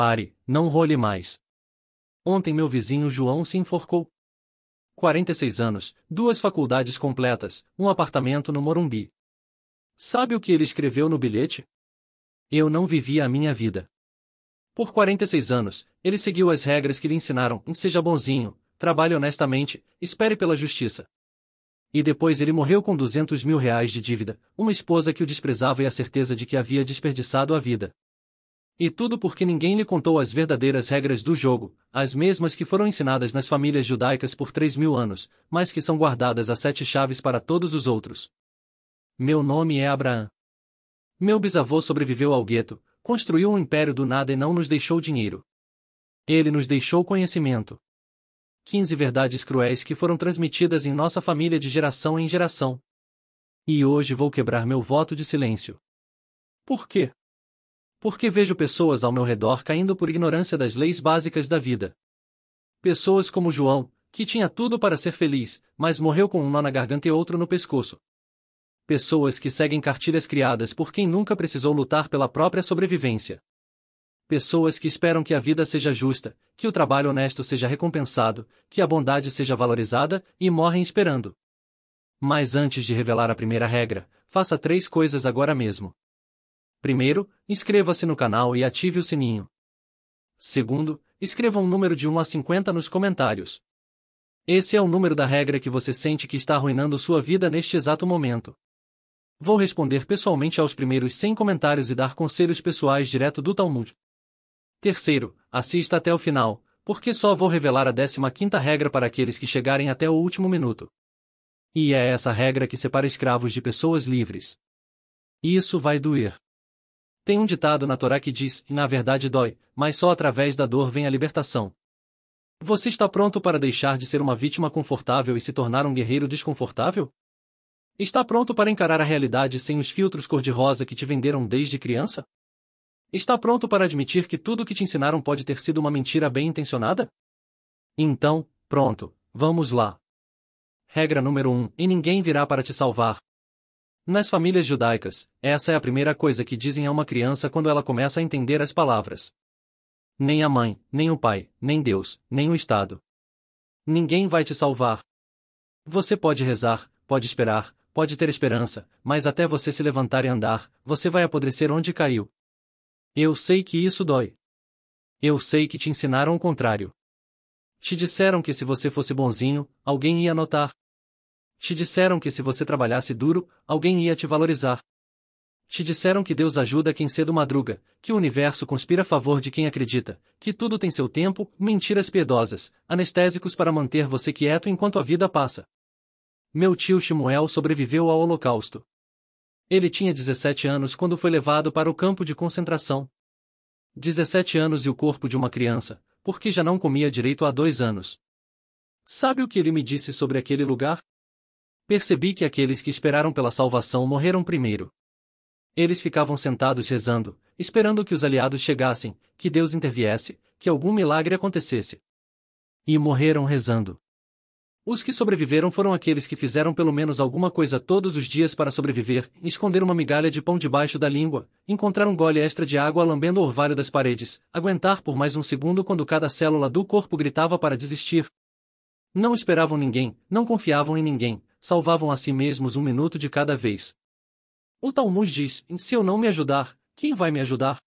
Pare, não role mais. Ontem meu vizinho João se enforcou. 46 anos, 2 faculdades completas, um apartamento no Morumbi. Sabe o que ele escreveu no bilhete? Eu não vivia a minha vida. Por 46 anos, ele seguiu as regras que lhe ensinaram: seja bonzinho, trabalhe honestamente, espere pela justiça. E depois ele morreu com R$ 200.000 de dívida, uma esposa que o desprezava e a certeza de que havia desperdiçado a vida. E tudo porque ninguém lhe contou as verdadeiras regras do jogo, as mesmas que foram ensinadas nas famílias judaicas por 3.000 anos, mas que são guardadas a 7 chaves para todos os outros. Meu nome é Abraão. Meu bisavô sobreviveu ao gueto, construiu um império do nada e não nos deixou dinheiro. Ele nos deixou conhecimento. 15 verdades cruéis que foram transmitidas em nossa família de geração em geração. E hoje vou quebrar meu voto de silêncio. Por quê? Porque vejo pessoas ao meu redor caindo por ignorância das leis básicas da vida. Pessoas como João, que tinha tudo para ser feliz, mas morreu com um nó na garganta e outro no pescoço. Pessoas que seguem cartilhas criadas por quem nunca precisou lutar pela própria sobrevivência. Pessoas que esperam que a vida seja justa, que o trabalho honesto seja recompensado, que a bondade seja valorizada, e morrem esperando. Mas antes de revelar a primeira regra, faça 3 coisas agora mesmo. Primeiro, inscreva-se no canal e ative o sininho. Segundo, escreva um número de 1 a 50 nos comentários. Esse é o número da regra que você sente que está arruinando sua vida neste exato momento. Vou responder pessoalmente aos primeiros 100 comentários e dar conselhos pessoais direto do Talmud. Terceiro, assista até o final, porque só vou revelar a 15ª regra para aqueles que chegarem até o último minuto. E é essa regra que separa escravos de pessoas livres. Isso vai doer. Tem um ditado na Torá que diz: na verdade dói, mas só através da dor vem a libertação. Você está pronto para deixar de ser uma vítima confortável e se tornar um guerreiro desconfortável? Está pronto para encarar a realidade sem os filtros cor-de-rosa que te venderam desde criança? Está pronto para admitir que tudo o que te ensinaram pode ter sido uma mentira bem-intencionada? Então, pronto, vamos lá. Regra número 1: e ninguém virá para te salvar. Nas famílias judaicas, essa é a primeira coisa que dizem a uma criança quando ela começa a entender as palavras. Nem a mãe, nem o pai, nem Deus, nem o Estado. Ninguém vai te salvar. Você pode rezar, pode esperar, pode ter esperança, mas até você se levantar e andar, você vai apodrecer onde caiu. Eu sei que isso dói. Eu sei que te ensinaram o contrário. Te disseram que se você fosse bonzinho, alguém ia notar. Te disseram que se você trabalhasse duro, alguém ia te valorizar. Te disseram que Deus ajuda quem cedo madruga, que o universo conspira a favor de quem acredita, que tudo tem seu tempo, mentiras piedosas, anestésicos para manter você quieto enquanto a vida passa. Meu tio Shmuel sobreviveu ao Holocausto. Ele tinha 17 anos quando foi levado para o campo de concentração. 17 anos e o corpo de uma criança, porque já não comia direito há 2 anos. Sabe o que ele me disse sobre aquele lugar? Percebi que aqueles que esperaram pela salvação morreram primeiro. Eles ficavam sentados rezando, esperando que os aliados chegassem, que Deus interviesse, que algum milagre acontecesse. E morreram rezando. Os que sobreviveram foram aqueles que fizeram pelo menos alguma coisa todos os dias para sobreviver: esconder uma migalha de pão debaixo da língua, encontrar um gole extra de água lambendo o orvalho das paredes, aguentar por mais um segundo quando cada célula do corpo gritava para desistir. Não esperavam ninguém, não confiavam em ninguém, salvavam a si mesmos 1 minuto de cada vez. O Talmud diz: se eu não me ajudar, quem vai me ajudar?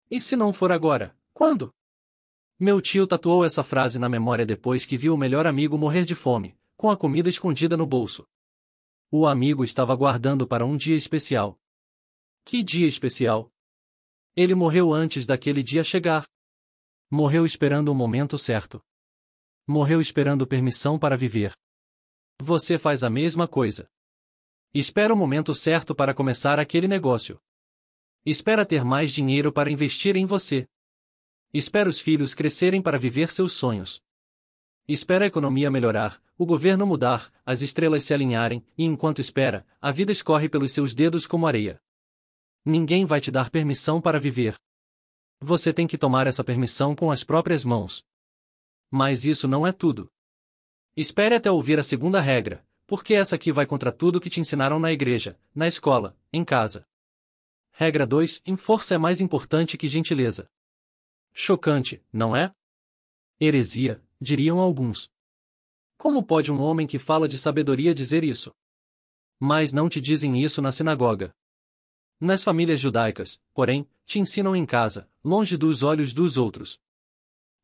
E se não for agora, quando? Meu tio tatuou essa frase na memória depois que viu o melhor amigo morrer de fome, com a comida escondida no bolso. O amigo estava aguardando para um dia especial. Que dia especial? Ele morreu antes daquele dia chegar. Morreu esperando o momento certo. Morreu esperando permissão para viver. Você faz a mesma coisa. Espera o momento certo para começar aquele negócio. Espera ter mais dinheiro para investir em você. Espera os filhos crescerem para viver seus sonhos. Espera a economia melhorar, o governo mudar, as estrelas se alinharem, e enquanto espera, a vida escorre pelos seus dedos como areia. Ninguém vai te dar permissão para viver. Você tem que tomar essa permissão com as próprias mãos. Mas isso não é tudo. Espere até ouvir a segunda regra, porque essa aqui vai contra tudo que te ensinaram na igreja, na escola, em casa. Regra 2: força é mais importante que gentileza. Chocante, não é? Heresia, diriam alguns. Como pode um homem que fala de sabedoria dizer isso? Mas não te dizem isso na sinagoga. Nas famílias judaicas, porém, te ensinam em casa, longe dos olhos dos outros.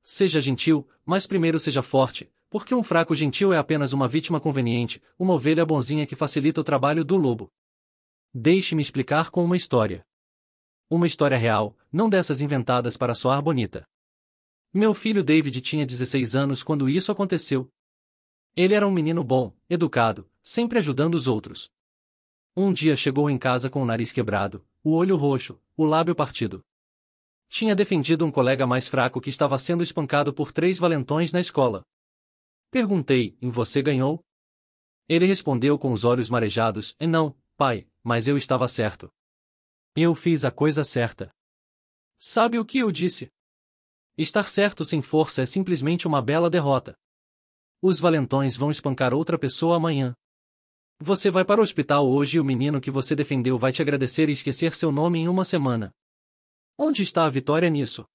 Seja gentil, mas primeiro seja forte, porque um fraco gentil é apenas uma vítima conveniente, uma ovelha bonzinha que facilita o trabalho do lobo. Deixe-me explicar com uma história. Uma história real, não dessas inventadas para soar bonita. Meu filho David tinha 16 anos quando isso aconteceu. Ele era um menino bom, educado, sempre ajudando os outros. Um dia chegou em casa com o nariz quebrado, o olho roxo, o lábio partido. Tinha defendido um colega mais fraco que estava sendo espancado por 3 valentões na escola. Perguntei, e você ganhou? Ele respondeu com os olhos marejados, não, pai, mas eu estava certo. Eu fiz a coisa certa. Sabe o que eu disse? Estar certo sem força é simplesmente uma bela derrota. Os valentões vão espancar outra pessoa amanhã. Você vai para o hospital hoje e o menino que você defendeu vai te agradecer e esquecer seu nome em uma semana. Onde está a vitória nisso?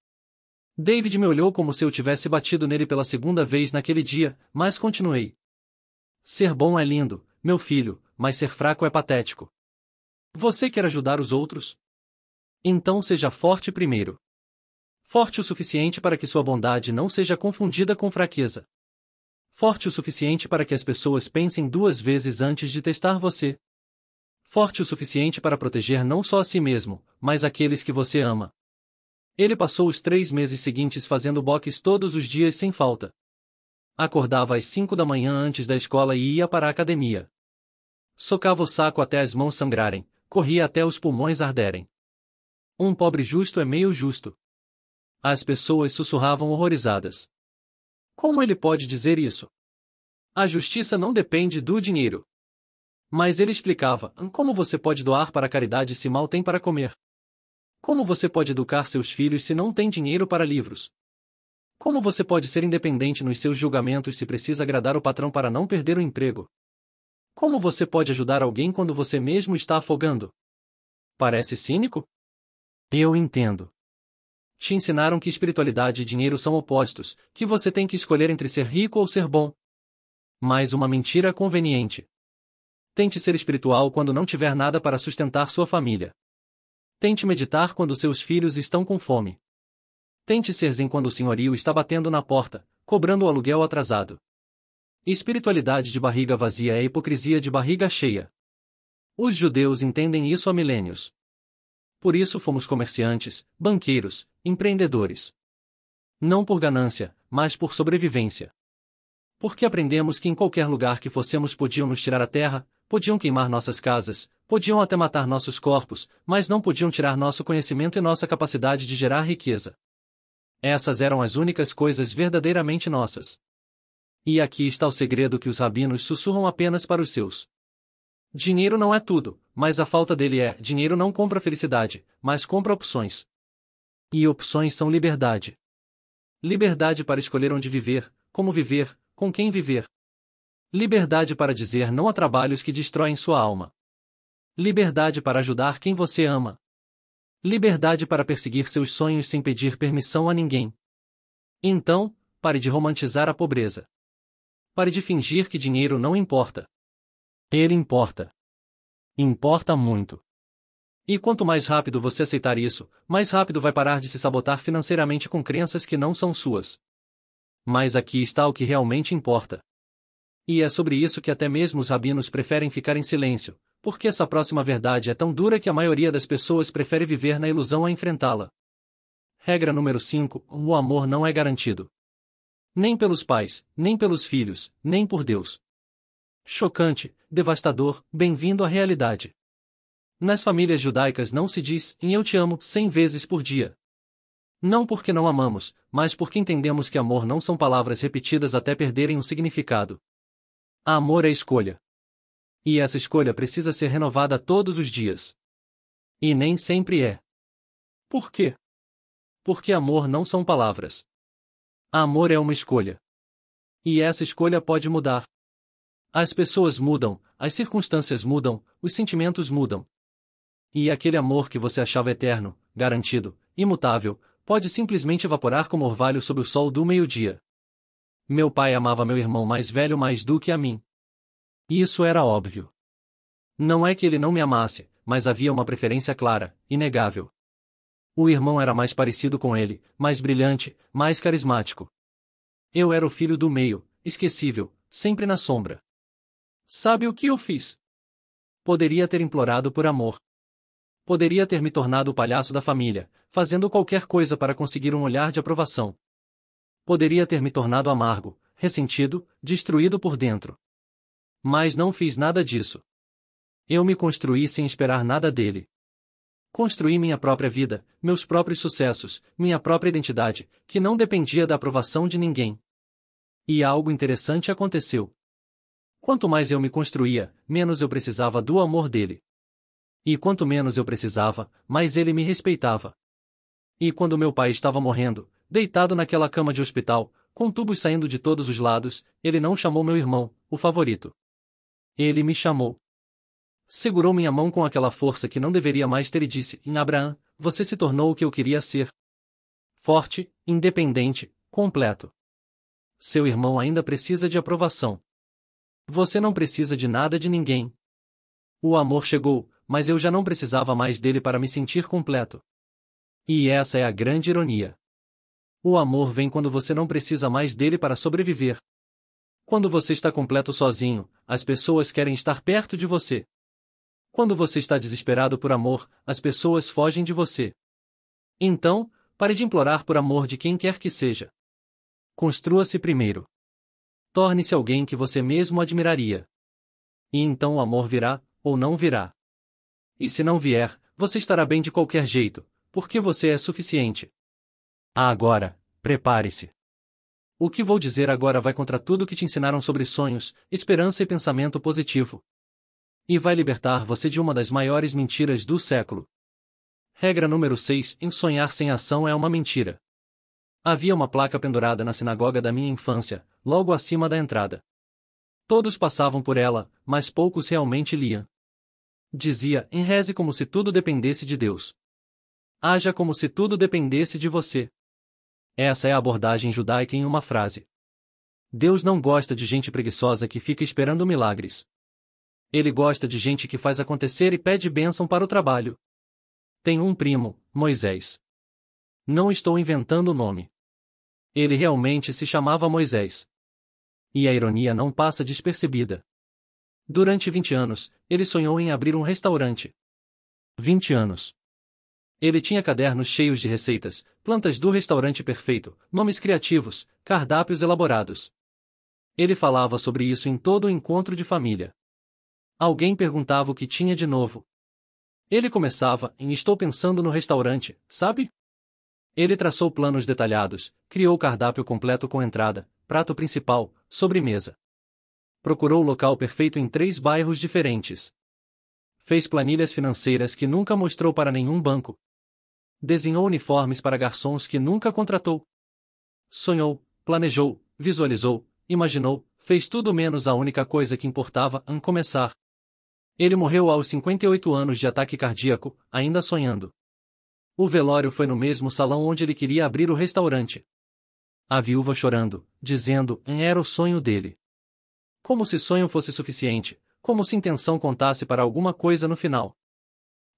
David me olhou como se eu tivesse batido nele pela segunda vez naquele dia, mas continuei. Ser bom é lindo, meu filho, mas ser fraco é patético. Você quer ajudar os outros? Então seja forte primeiro. Forte o suficiente para que sua bondade não seja confundida com fraqueza. Forte o suficiente para que as pessoas pensem 2 vezes antes de testar você. Forte o suficiente para proteger não só a si mesmo, mas aqueles que você ama. Ele passou os 3 meses seguintes fazendo box todos os dias sem falta. Acordava às 5 da manhã antes da escola e ia para a academia. Socava o saco até as mãos sangrarem, corria até os pulmões arderem. Um pobre justo é meio justo. As pessoas sussurravam horrorizadas. Como ele pode dizer isso? A justiça não depende do dinheiro. Mas ele explicava, como você pode doar para a caridade se mal tem para comer? Como você pode educar seus filhos se não tem dinheiro para livros? Como você pode ser independente nos seus julgamentos se precisa agradar o patrão para não perder o emprego? Como você pode ajudar alguém quando você mesmo está afogando? Parece cínico? Eu entendo. Te ensinaram que espiritualidade e dinheiro são opostos, que você tem que escolher entre ser rico ou ser bom. Mas uma mentira conveniente. Tente ser espiritual quando não tiver nada para sustentar sua família. Tente meditar quando seus filhos estão com fome. Tente ser zen quando o senhorio está batendo na porta, cobrando o aluguel atrasado. Espiritualidade de barriga vazia é hipocrisia de barriga cheia. Os judeus entendem isso há milênios. Por isso fomos comerciantes, banqueiros, empreendedores. Não por ganância, mas por sobrevivência. Porque aprendemos que em qualquer lugar que fossemos podiam nos tirar a terra, podiam queimar nossas casas, podiam até matar nossos corpos, mas não podiam tirar nosso conhecimento e nossa capacidade de gerar riqueza. Essas eram as únicas coisas verdadeiramente nossas. E aqui está o segredo que os rabinos sussurram apenas para os seus. Dinheiro não é tudo, mas a falta dele é. Dinheiro não compra felicidade, mas compra opções. E opções são liberdade. Liberdade para escolher onde viver, como viver, com quem viver. Liberdade para dizer não a trabalhos que destroem sua alma. Liberdade para ajudar quem você ama. Liberdade para perseguir seus sonhos sem pedir permissão a ninguém. Então, pare de romantizar a pobreza. Pare de fingir que dinheiro não importa. Ele importa. Importa muito. E quanto mais rápido você aceitar isso, mais rápido vai parar de se sabotar financeiramente com crenças que não são suas. Mas aqui está o que realmente importa. E é sobre isso que até mesmo os rabinos preferem ficar em silêncio, porque essa próxima verdade é tão dura que a maioria das pessoas prefere viver na ilusão a enfrentá-la. Regra número 5: o amor não é garantido. Nem pelos pais, nem pelos filhos, nem por Deus. Chocante, devastador, bem-vindo à realidade. Nas famílias judaicas não se diz, eu te amo, 100 vezes por dia. Não porque não amamos, mas porque entendemos que amor não são palavras repetidas até perderem o significado. Amor é escolha. E essa escolha precisa ser renovada todos os dias. E nem sempre é. Por quê? Porque amor não são palavras. Amor é uma escolha. E essa escolha pode mudar. As pessoas mudam, as circunstâncias mudam, os sentimentos mudam. E aquele amor que você achava eterno, garantido, imutável, pode simplesmente evaporar como orvalho sob o sol do meio-dia. Meu pai amava meu irmão mais velho mais do que a mim. Isso era óbvio. Não é que ele não me amasse, mas havia uma preferência clara, inegável. O irmão era mais parecido com ele, mais brilhante, mais carismático. Eu era o filho do meio, esquecível, sempre na sombra. Sabe o que eu fiz? Poderia ter implorado por amor. Poderia ter me tornado o palhaço da família, fazendo qualquer coisa para conseguir um olhar de aprovação. Poderia ter me tornado amargo, ressentido, destruído por dentro. Mas não fiz nada disso. Eu me construí sem esperar nada dele. Construí minha própria vida, meus próprios sucessos, minha própria identidade, que não dependia da aprovação de ninguém. E algo interessante aconteceu. Quanto mais eu me construía, menos eu precisava do amor dele. E quanto menos eu precisava, mais ele me respeitava. E quando meu pai estava morrendo, deitado naquela cama de hospital, com tubos saindo de todos os lados, ele não chamou meu irmão, o favorito. Ele me chamou. Segurou minha mão com aquela força que não deveria mais ter e disse: Abraham, você se tornou o que eu queria ser. Forte, independente, completo. Seu irmão ainda precisa de aprovação. Você não precisa de nada de ninguém. O amor chegou, mas eu já não precisava mais dele para me sentir completo. E essa é a grande ironia. O amor vem quando você não precisa mais dele para sobreviver. Quando você está completo sozinho, as pessoas querem estar perto de você. Quando você está desesperado por amor, as pessoas fogem de você. Então, pare de implorar por amor de quem quer que seja. Construa-se primeiro. Torne-se alguém que você mesmo admiraria. E então o amor virá, ou não virá. E se não vier, você estará bem de qualquer jeito, porque você é suficiente. Agora, prepare-se. O que vou dizer agora vai contra tudo que te ensinaram sobre sonhos, esperança e pensamento positivo. E vai libertar você de uma das maiores mentiras do século. Regra número 6: em sonhar sem ação é uma mentira. Havia uma placa pendurada na sinagoga da minha infância, logo acima da entrada. Todos passavam por ela, mas poucos realmente liam. Dizia: reze como se tudo dependesse de Deus. Haja como se tudo dependesse de você. Essa é a abordagem judaica em uma frase. Deus não gosta de gente preguiçosa que fica esperando milagres. Ele gosta de gente que faz acontecer e pede bênção para o trabalho. Tenho um primo, Moisés. Não estou inventando o nome. Ele realmente se chamava Moisés. E a ironia não passa despercebida. Durante 20 anos, ele sonhou em abrir um restaurante. 20 anos. Ele tinha cadernos cheios de receitas, plantas do restaurante perfeito, nomes criativos, cardápios elaborados. Ele falava sobre isso em todo o encontro de família. Alguém perguntava o que tinha de novo. Ele começava em: estou pensando no restaurante, sabe? Ele traçou planos detalhados, criou o cardápio completo com entrada, prato principal, sobremesa. Procurou o local perfeito em 3 bairros diferentes. Fez planilhas financeiras que nunca mostrou para nenhum banco. Desenhou uniformes para garçons que nunca contratou. Sonhou, planejou, visualizou, imaginou, fez tudo menos a única coisa que importava: começar. Ele morreu aos 58 anos de ataque cardíaco, ainda sonhando. O velório foi no mesmo salão onde ele queria abrir o restaurante. A viúva chorando, dizendo: era o sonho dele. Como se sonho fosse suficiente, como se intenção contasse para alguma coisa no final.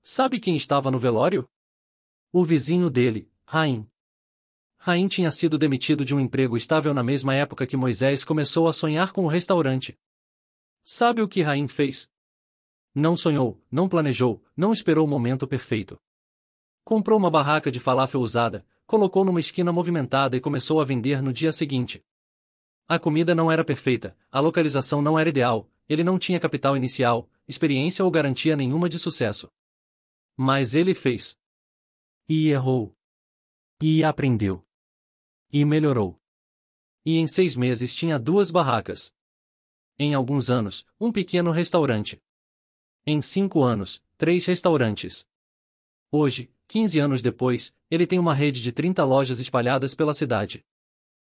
Sabe quem estava no velório? O vizinho dele, Raim. Raim tinha sido demitido de um emprego estável na mesma época que Moisés começou a sonhar com o restaurante. Sabe o que Raim fez? Não sonhou, não planejou, não esperou o momento perfeito. Comprou uma barraca de falafel usada, colocou numa esquina movimentada e começou a vender no dia seguinte. A comida não era perfeita, a localização não era ideal, ele não tinha capital inicial, experiência ou garantia nenhuma de sucesso. Mas ele fez. E errou. E aprendeu. E melhorou. E em 6 meses tinha 2 barracas. Em alguns anos, um pequeno restaurante. Em 5 anos, 3 restaurantes. Hoje, 15 anos depois, ele tem uma rede de 30 lojas espalhadas pela cidade.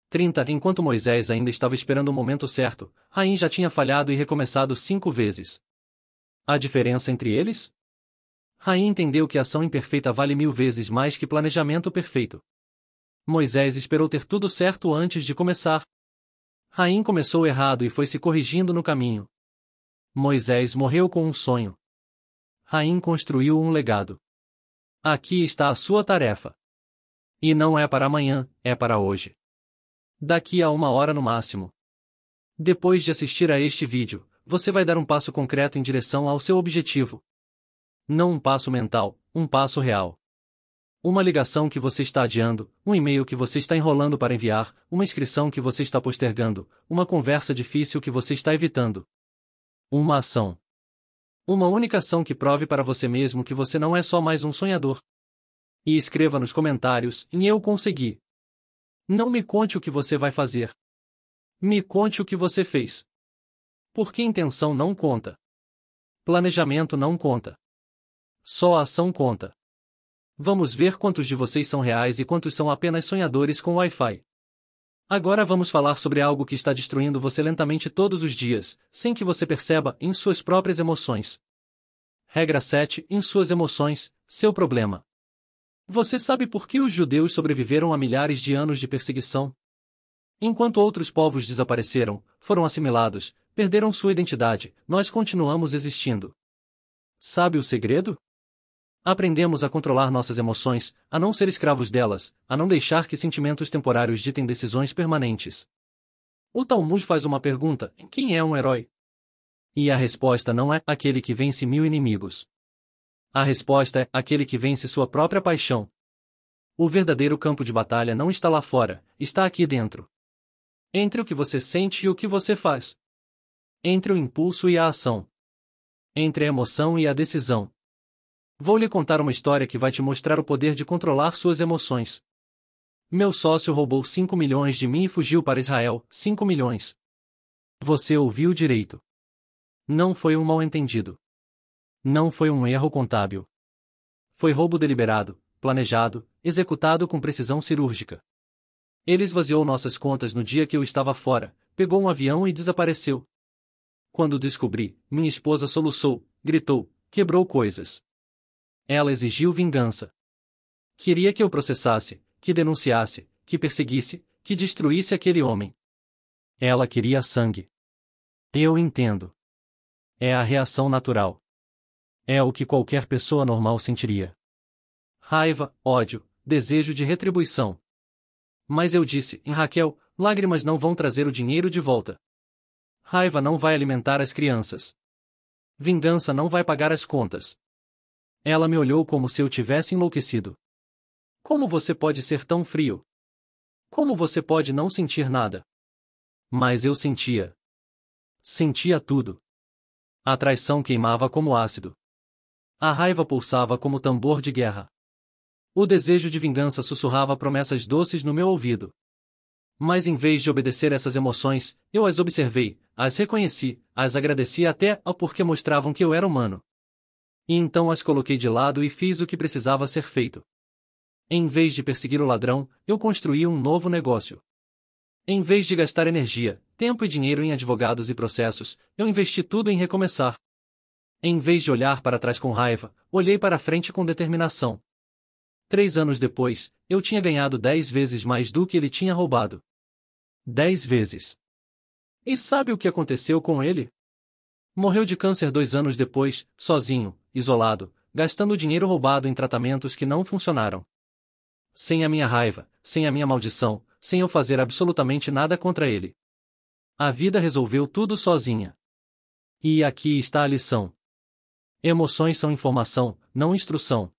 30 enquanto Moisés ainda estava esperando o momento certo, Raim já tinha falhado e recomeçado 5 vezes. A diferença entre eles? Raim entendeu que ação imperfeita vale 1000 vezes mais que planejamento perfeito. Moisés esperou ter tudo certo antes de começar. Raim começou errado e foi se corrigindo no caminho. Moisés morreu com um sonho. Raim construiu um legado. Aqui está a sua tarefa. E não é para amanhã, é para hoje. Daqui a 1 hora no máximo. Depois de assistir a este vídeo, você vai dar um passo concreto em direção ao seu objetivo. Não um passo mental, um passo real. Uma ligação que você está adiando, um e-mail que você está enrolando para enviar, uma inscrição que você está postergando, uma conversa difícil que você está evitando. Uma ação. Uma única ação que prove para você mesmo que você não é só mais um sonhador. E escreva nos comentários, e eu consegui. Não me conte o que você vai fazer. Me conte o que você fez. Porque intenção não conta. Planejamento não conta. Só a ação conta. Vamos ver quantos de vocês são reais e quantos são apenas sonhadores com Wi-Fi. Agora vamos falar sobre algo que está destruindo você lentamente todos os dias, sem que você perceba, em suas próprias emoções. Regra 7. Em suas emoções, seu problema. Você sabe por que os judeus sobreviveram a milhares de anos de perseguição? Enquanto outros povos desapareceram, foram assimilados, perderam sua identidade, nós continuamos existindo. Sabe o segredo? Aprendemos a controlar nossas emoções, a não ser escravos delas, a não deixar que sentimentos temporários ditem decisões permanentes. O Talmud faz uma pergunta: quem é um herói? E a resposta não é aquele que vence 1000 inimigos. A resposta é aquele que vence sua própria paixão. O verdadeiro campo de batalha não está lá fora, está aqui dentro. Entre o que você sente e o que você faz. Entre o impulso e a ação. Entre a emoção e a decisão. Vou lhe contar uma história que vai te mostrar o poder de controlar suas emoções. Meu sócio roubou 5 milhões de mim e fugiu para Israel. 5 milhões. Você ouviu direito. Não foi um mal-entendido. Não foi um erro contábil. Foi roubo deliberado, planejado, executado com precisão cirúrgica. Ele esvaziou nossas contas no dia que eu estava fora, pegou um avião e desapareceu. Quando descobri, minha esposa soluçou, gritou, quebrou coisas. Ela exigiu vingança. Queria que eu processasse, que denunciasse, que perseguisse, que destruísse aquele homem. Ela queria sangue. Eu entendo. É a reação natural. É o que qualquer pessoa normal sentiria. Raiva, ódio, desejo de retribuição. Mas eu disse, Raquel, lágrimas não vão trazer o dinheiro de volta. Raiva não vai alimentar as crianças. Vingança não vai pagar as contas. Ela me olhou como se eu tivesse enlouquecido. Como você pode ser tão frio? Como você pode não sentir nada? Mas eu sentia. Sentia tudo. A traição queimava como ácido. A raiva pulsava como tambor de guerra. O desejo de vingança sussurrava promessas doces no meu ouvido. Mas em vez de obedecer essas emoções, eu as observei, as reconheci, as agradeci até ao porque mostravam que eu era humano. E então as coloquei de lado e fiz o que precisava ser feito. Em vez de perseguir o ladrão, eu construí um novo negócio. Em vez de gastar energia, tempo e dinheiro em advogados e processos, eu investi tudo em recomeçar. Em vez de olhar para trás com raiva, olhei para frente com determinação. 3 anos depois, eu tinha ganhado 10 vezes mais do que ele tinha roubado. 10 vezes. E sabe o que aconteceu com ele? Morreu de câncer 2 anos depois, sozinho, isolado, gastando dinheiro roubado em tratamentos que não funcionaram. Sem a minha raiva, sem a minha maldição, sem eu fazer absolutamente nada contra ele. A vida resolveu tudo sozinha. E aqui está a lição. Emoções são informação, não instrução.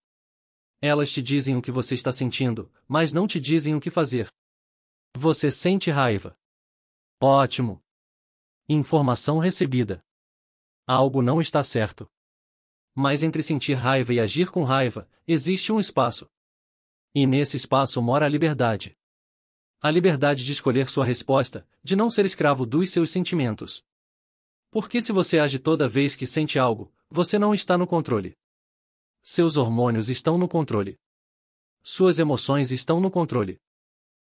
Elas te dizem o que você está sentindo, mas não te dizem o que fazer. Você sente raiva. Ótimo. Informação recebida. Algo não está certo. Mas entre sentir raiva e agir com raiva, existe um espaço. E nesse espaço mora a liberdade. A liberdade de escolher sua resposta, de não ser escravo dos seus sentimentos. Porque se você age toda vez que sente algo, você não está no controle. Seus hormônios estão no controle. Suas emoções estão no controle.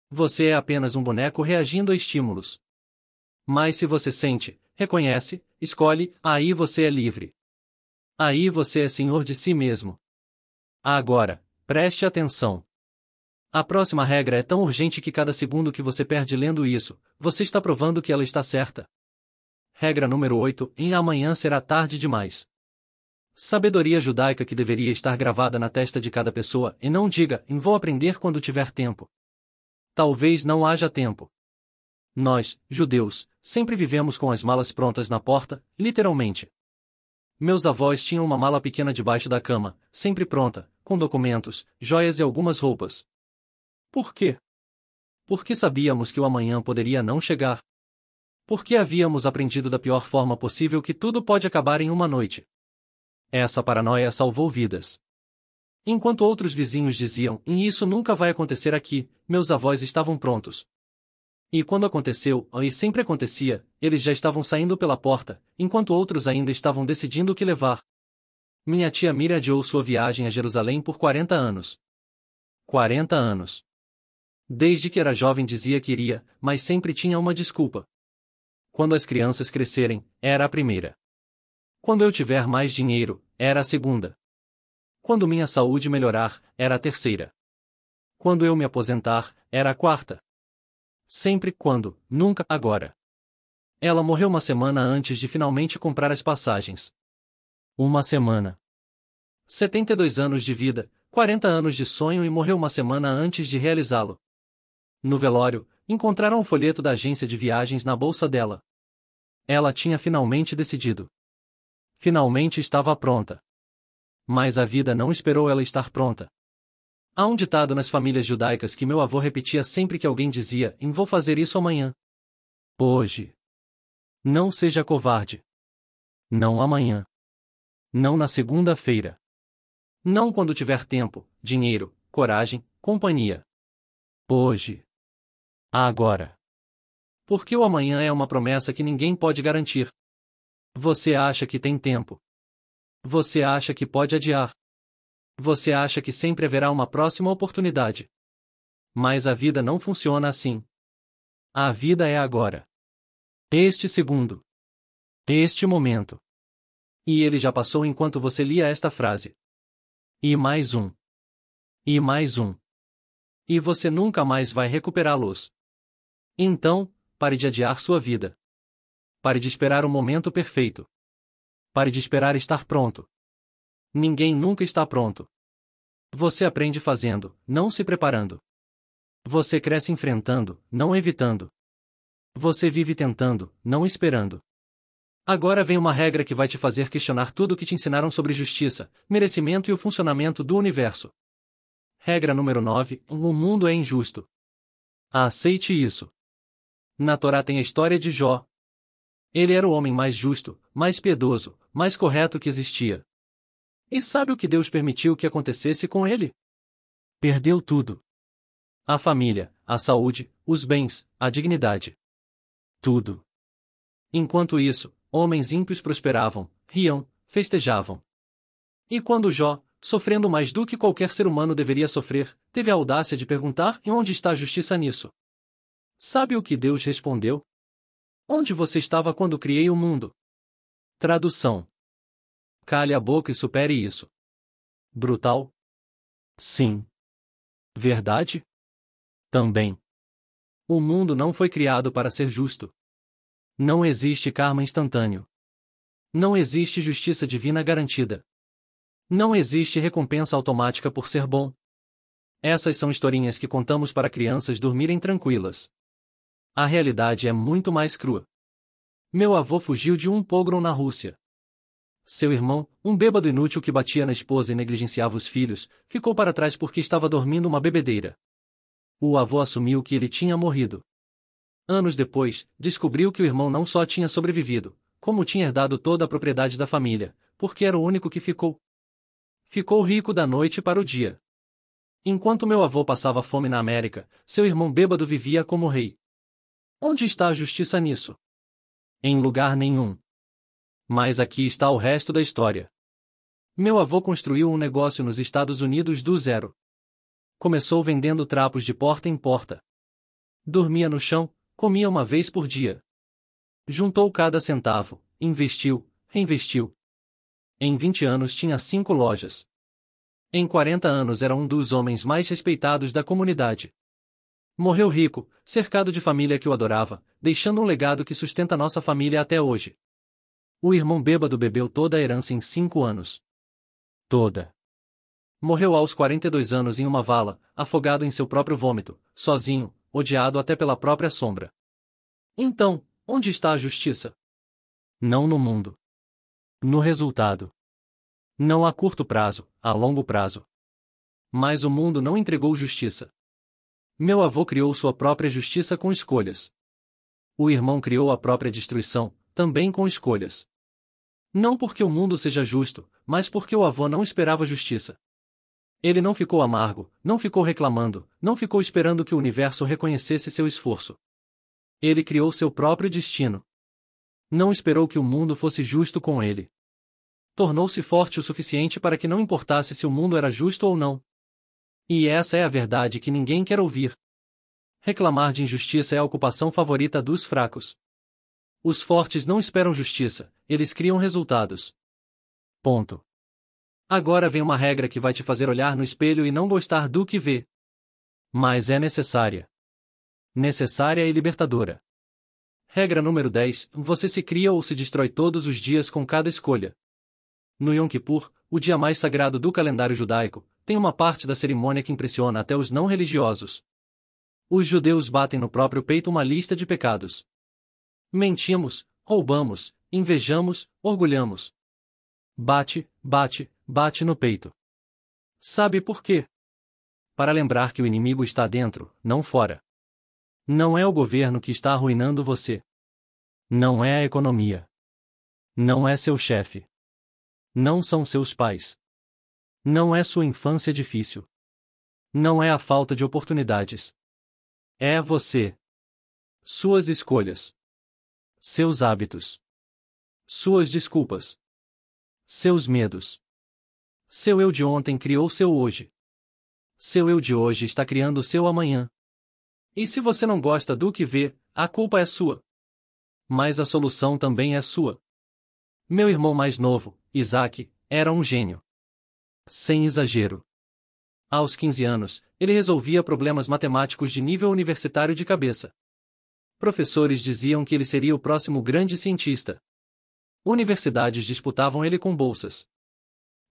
Você é apenas um boneco reagindo a estímulos. Mas se você sente, reconhece, escolhe, aí você é livre. Aí você é senhor de si mesmo. Agora, preste atenção. A próxima regra é tão urgente que cada segundo que você perde lendo isso, você está provando que ela está certa. Regra número 8: em amanhã será tarde demais. Sabedoria judaica que deveria estar gravada na testa de cada pessoa, e não diga, vou aprender quando tiver tempo. Talvez não haja tempo. Nós, judeus, sempre vivemos com as malas prontas na porta, literalmente. Meus avós tinham uma mala pequena debaixo da cama, sempre pronta, com documentos, joias e algumas roupas. Por quê? Porque sabíamos que o amanhã poderia não chegar. Porque havíamos aprendido da pior forma possível que tudo pode acabar em uma noite. Essa paranoia salvou vidas. Enquanto outros vizinhos diziam, isso nunca vai acontecer aqui, meus avós estavam prontos. E quando aconteceu, e sempre acontecia, eles já estavam saindo pela porta, enquanto outros ainda estavam decidindo o que levar. Minha tia Mira adiou sua viagem a Jerusalém por 40 anos. 40 anos. Desde que era jovem dizia que iria, mas sempre tinha uma desculpa. Quando as crianças crescerem, era a primeira. Quando eu tiver mais dinheiro, era a segunda. Quando minha saúde melhorar, era a terceira. Quando eu me aposentar, era a quarta. Sempre quando, nunca agora. Ela morreu uma semana antes de finalmente comprar as passagens. Uma semana. 72 anos de vida, 40 anos de sonho e morreu uma semana antes de realizá-lo. No velório, encontraram o folheto da agência de viagens na bolsa dela. Ela tinha finalmente decidido. Finalmente estava pronta. Mas a vida não esperou ela estar pronta. Há um ditado nas famílias judaicas que meu avô repetia sempre que alguém dizia, vou fazer isso amanhã. Hoje. Não seja covarde. Não amanhã. Não na segunda-feira. Não quando tiver tempo, dinheiro, coragem, companhia. Hoje. Agora. Porque o amanhã é uma promessa que ninguém pode garantir. Você acha que tem tempo. Você acha que pode adiar. Você acha que sempre haverá uma próxima oportunidade. Mas a vida não funciona assim. A vida é agora. Este segundo. Este momento. E ele já passou enquanto você lia esta frase. E mais um. E mais um. E você nunca mais vai recuperá-los. Então, pare de adiar sua vida. Pare de esperar o momento perfeito. Pare de esperar estar pronto. Ninguém nunca está pronto. Você aprende fazendo, não se preparando. Você cresce enfrentando, não evitando. Você vive tentando, não esperando. Agora vem uma regra que vai te fazer questionar tudo o que te ensinaram sobre justiça, merecimento e o funcionamento do universo. Regra número 9: o mundo é injusto. Aceite isso. Na Torá tem a história de Jó. Ele era o homem mais justo, mais piedoso, mais correto que existia. E sabe o que Deus permitiu que acontecesse com ele? Perdeu tudo. A família, a saúde, os bens, a dignidade. Tudo. Enquanto isso, homens ímpios prosperavam, riam, festejavam. E quando Jó, sofrendo mais do que qualquer ser humano deveria sofrer, teve a audácia de perguntar: e onde está a justiça nisso? Sabe o que Deus respondeu? Onde você estava quando criei o mundo? Tradução. Cale a boca e supere isso. Brutal? Sim. Verdade? Também. O mundo não foi criado para ser justo. Não existe karma instantâneo. Não existe justiça divina garantida. Não existe recompensa automática por ser bom. Essas são historinhas que contamos para crianças dormirem tranquilas. A realidade é muito mais crua. Meu avô fugiu de um pogrom na Rússia. Seu irmão, um bêbado inútil que batia na esposa e negligenciava os filhos, ficou para trás porque estava dormindo uma bebedeira. O avô assumiu que ele tinha morrido. Anos depois, descobriu que o irmão não só tinha sobrevivido, como tinha herdado toda a propriedade da família, porque era o único que ficou. Ficou rico da noite para o dia. Enquanto meu avô passava fome na América, seu irmão bêbado vivia como rei. Onde está a justiça nisso? Em lugar nenhum. Mas aqui está o resto da história. Meu avô construiu um negócio nos Estados Unidos do zero. Começou vendendo trapos de porta em porta. Dormia no chão, comia uma vez por dia. Juntou cada centavo, investiu, reinvestiu. Em 20 anos tinha 5 lojas. Em 40 anos era um dos homens mais respeitados da comunidade. Morreu rico, cercado de família que o adorava, deixando um legado que sustenta nossa família até hoje. O irmão bêbado bebeu toda a herança em 5 anos. Toda. Morreu aos 42 anos em uma vala, afogado em seu próprio vômito, sozinho, odiado até pela própria sombra. Então, onde está a justiça? Não no mundo. No resultado. Não a curto prazo, a longo prazo. Mas o mundo não entregou justiça. Meu avô criou sua própria justiça com escolhas. O irmão criou a própria destruição, também com escolhas. Não porque o mundo seja justo, mas porque o avô não esperava justiça. Ele não ficou amargo, não ficou reclamando, não ficou esperando que o universo reconhecesse seu esforço. Ele criou seu próprio destino. Não esperou que o mundo fosse justo com ele. Tornou-se forte o suficiente para que não importasse se o mundo era justo ou não. E essa é a verdade que ninguém quer ouvir. Reclamar de injustiça é a ocupação favorita dos fracos. Os fortes não esperam justiça, eles criam resultados. Ponto. Agora vem uma regra que vai te fazer olhar no espelho e não gostar do que vê. Mas é necessária. Necessária e libertadora. Regra número 10. Você se cria ou se destrói todos os dias com cada escolha. No Yom Kippur, o dia mais sagrado do calendário judaico, tem uma parte da cerimônia que impressiona até os não religiosos. Os judeus batem no próprio peito uma lista de pecados. Mentimos, roubamos, invejamos, orgulhamos. Bate, bate, bate no peito. Sabe por quê? Para lembrar que o inimigo está dentro, não fora. Não é o governo que está arruinando você. Não é a economia. Não é seu chefe. Não são seus pais. Não é sua infância difícil. Não é a falta de oportunidades. É você. Suas escolhas. Seus hábitos. Suas desculpas. Seus medos. Seu eu de ontem criou seu hoje. Seu eu de hoje está criando seu amanhã. E se você não gosta do que vê, a culpa é sua. Mas a solução também é sua. Meu irmão mais novo, Isaac, era um gênio. Sem exagero. Aos 15 anos, ele resolvia problemas matemáticos de nível universitário de cabeça. Professores diziam que ele seria o próximo grande cientista. Universidades disputavam ele com bolsas.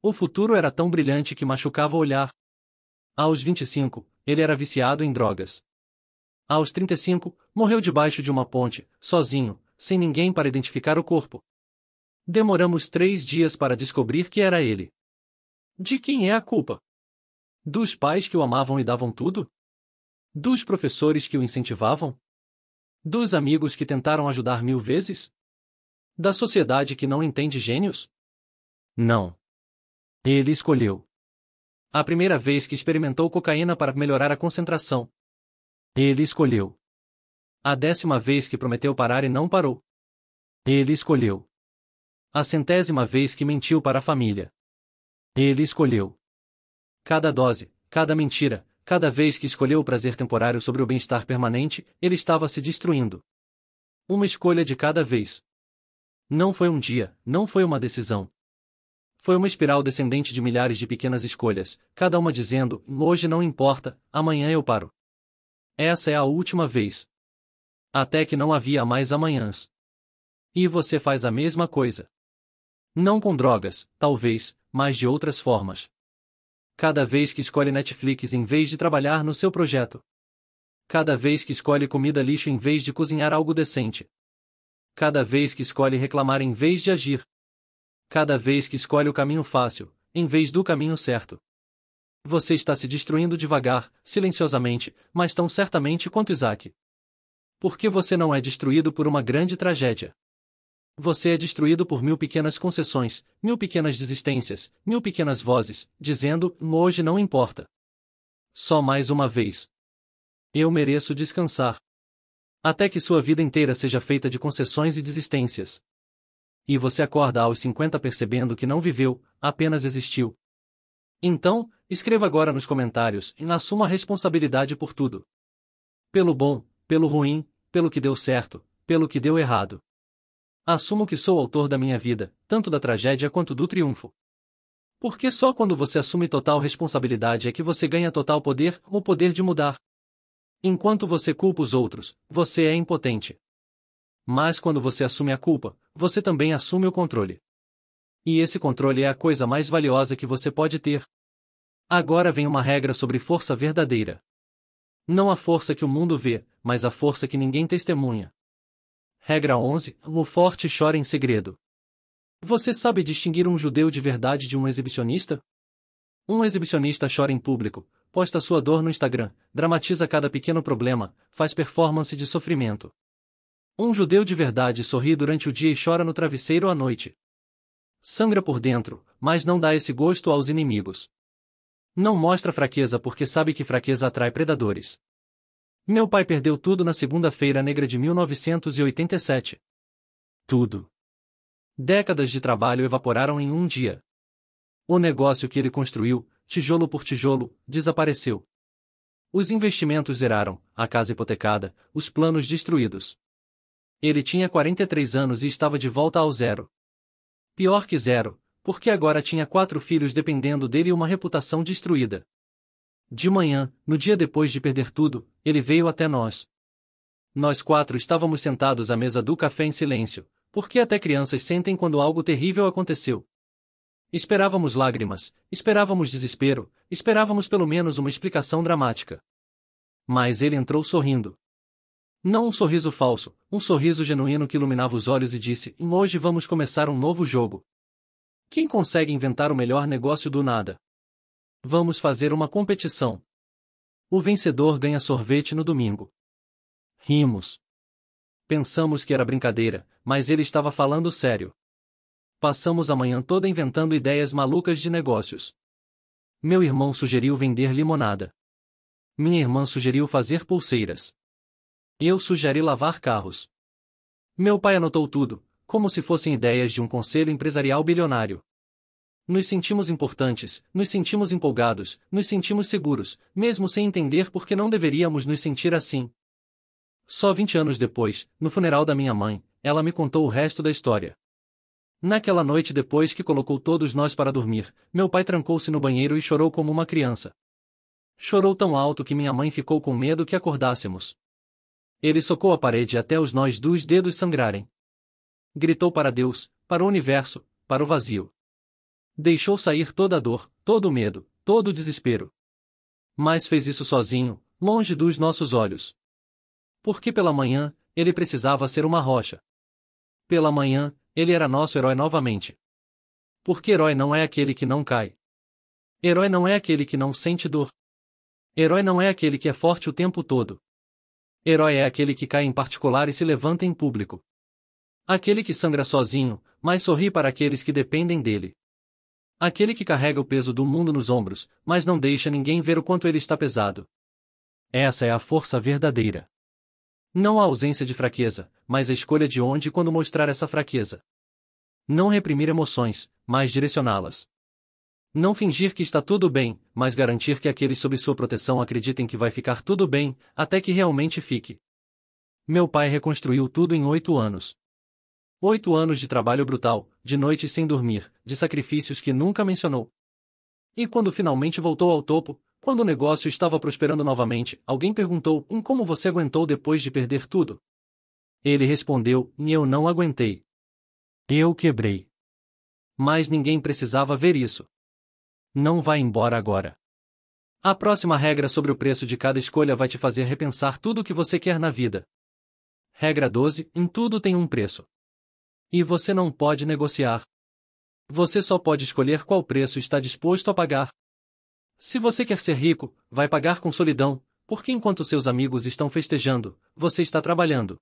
O futuro era tão brilhante que machucava o olhar. Aos 25, ele era viciado em drogas. Aos 35, morreu debaixo de uma ponte, sozinho, sem ninguém para identificar o corpo. Demoramos 3 dias para descobrir que era ele. De quem é a culpa? Dos pais que o amavam e davam tudo? Dos professores que o incentivavam? Dos amigos que tentaram ajudar 1000 vezes? Da sociedade que não entende gênios? Não. Ele escolheu. A primeira vez que experimentou cocaína para melhorar a concentração. Ele escolheu. A 10ª vez que prometeu parar e não parou. Ele escolheu. A 100ª vez que mentiu para a família. Ele escolheu. Cada dose, cada mentira, cada vez que escolheu o prazer temporário sobre o bem-estar permanente, ele estava se destruindo. Uma escolha de cada vez. Não foi um dia, não foi uma decisão. Foi uma espiral descendente de milhares de pequenas escolhas, cada uma dizendo, hoje não importa, amanhã eu paro. Essa é a última vez. Até que não havia mais amanhãs. E você faz a mesma coisa. Não com drogas, talvez, mas de outras formas. Cada vez que escolhe Netflix em vez de trabalhar no seu projeto. Cada vez que escolhe comida lixo em vez de cozinhar algo decente. Cada vez que escolhe reclamar em vez de agir. Cada vez que escolhe o caminho fácil, em vez do caminho certo. Você está se destruindo devagar, silenciosamente, mas tão certamente quanto Isaac. Porque você não é destruído por uma grande tragédia. Você é destruído por 1000 pequenas concessões, 1000 pequenas desistências, 1000 pequenas vozes, dizendo, hoje não importa. Só mais uma vez. Eu mereço descansar. Até que sua vida inteira seja feita de concessões e desistências. E você acorda aos 50 percebendo que não viveu, apenas existiu. Então, escreva agora nos comentários e assuma a responsabilidade por tudo. Pelo bom, pelo ruim, pelo que deu certo, pelo que deu errado. Assumo que sou autor da minha vida, tanto da tragédia quanto do triunfo. Porque só quando você assume total responsabilidade é que você ganha total poder, o poder de mudar. Enquanto você culpa os outros, você é impotente. Mas quando você assume a culpa, você também assume o controle. E esse controle é a coisa mais valiosa que você pode ter. Agora vem uma regra sobre força verdadeira. Não a força que o mundo vê, mas a força que ninguém testemunha. Regra 11. O forte chora em segredo. Você sabe distinguir um judeu de verdade de um exibicionista? Um exibicionista chora em público, posta sua dor no Instagram, dramatiza cada pequeno problema, faz performance de sofrimento. Um judeu de verdade sorri durante o dia e chora no travesseiro à noite. Sangra por dentro, mas não dá esse gosto aos inimigos. Não mostra fraqueza porque sabe que fraqueza atrai predadores. Meu pai perdeu tudo na Segunda-feira Negra de 1987. Tudo. Décadas de trabalho evaporaram em um dia. O negócio que ele construiu, tijolo por tijolo, desapareceu. Os investimentos zeraram, a casa hipotecada, os planos destruídos. Ele tinha 43 anos e estava de volta ao zero. Pior que zero, porque agora tinha 4 filhos dependendo dele e uma reputação destruída. De manhã, no dia depois de perder tudo, ele veio até nós. Nós 4 estávamos sentados à mesa do café em silêncio, porque até crianças sentem quando algo terrível aconteceu. Esperávamos lágrimas, esperávamos desespero, esperávamos pelo menos uma explicação dramática. Mas ele entrou sorrindo. Não um sorriso falso, um sorriso genuíno que iluminava os olhos e disse: hoje vamos começar um novo jogo. Quem consegue inventar o melhor negócio do nada? Vamos fazer uma competição. O vencedor ganha sorvete no domingo. Rimos. Pensamos que era brincadeira, mas ele estava falando sério. Passamos a manhã toda inventando ideias malucas de negócios. Meu irmão sugeriu vender limonada. Minha irmã sugeriu fazer pulseiras. Eu sugeri lavar carros. Meu pai anotou tudo, como se fossem ideias de um conselho empresarial bilionário. Nos sentimos importantes, nos sentimos empolgados, nos sentimos seguros, mesmo sem entender por que não deveríamos nos sentir assim. Só 20 anos depois, no funeral da minha mãe, ela me contou o resto da história. Naquela noite depois que colocou todos nós para dormir, meu pai trancou-se no banheiro e chorou como uma criança. Chorou tão alto que minha mãe ficou com medo que acordássemos. Ele socou a parede até os nós dos dedos sangrarem. Gritou para Deus, para o universo, para o vazio. Deixou sair toda a dor, todo o medo, todo o desespero. Mas fez isso sozinho, longe dos nossos olhos. Porque pela manhã, ele precisava ser uma rocha. Pela manhã, ele era nosso herói novamente. Porque herói não é aquele que não cai. Herói não é aquele que não sente dor. Herói não é aquele que é forte o tempo todo. Herói é aquele que cai em particular e se levanta em público. Aquele que sangra sozinho, mas sorri para aqueles que dependem dele. Aquele que carrega o peso do mundo nos ombros, mas não deixa ninguém ver o quanto ele está pesado. Essa é a força verdadeira. Não a ausência de fraqueza, mas a escolha de onde e quando mostrar essa fraqueza. Não reprimir emoções, mas direcioná-las. Não fingir que está tudo bem, mas garantir que aqueles sob sua proteção acreditem que vai ficar tudo bem, até que realmente fique. Meu pai reconstruiu tudo em 8 anos. 8 anos de trabalho brutal, de noites sem dormir, de sacrifícios que nunca mencionou. E quando finalmente voltou ao topo, quando o negócio estava prosperando novamente, alguém perguntou: como você aguentou depois de perder tudo? Ele respondeu: eu não aguentei. Eu quebrei. Mas ninguém precisava ver isso. Não vá embora agora. A próxima regra sobre o preço de cada escolha vai te fazer repensar tudo o que você quer na vida. Regra 12: em tudo tem um preço. E você não pode negociar. Você só pode escolher qual preço está disposto a pagar. Se você quer ser rico, vai pagar com solidão, porque enquanto seus amigos estão festejando, você está trabalhando.